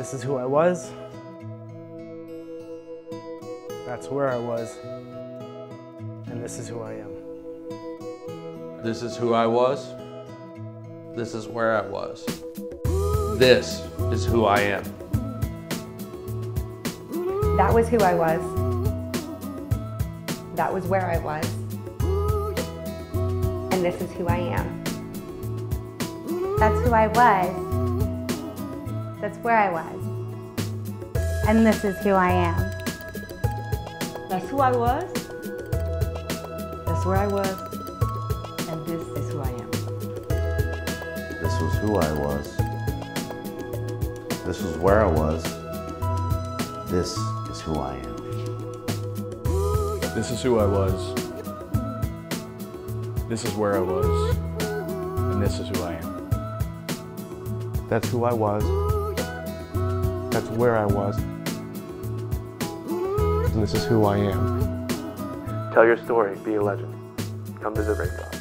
This is who I was. That's where I was. And this is who I am. This is who I was. This is where I was. This is who I am. That was who I was. That was where I was. And this is who I am. That's who I was. That's where I was. And this is who I am. That's who I was. That's where I was. And this is who I am. This was who I was. This was where I was. This is who I am. This is who I was. This is where I was. And this is who I am. That's who I was. That's where I was. And this is who I am. Tell your story, be a legend. Come visit Raindrop.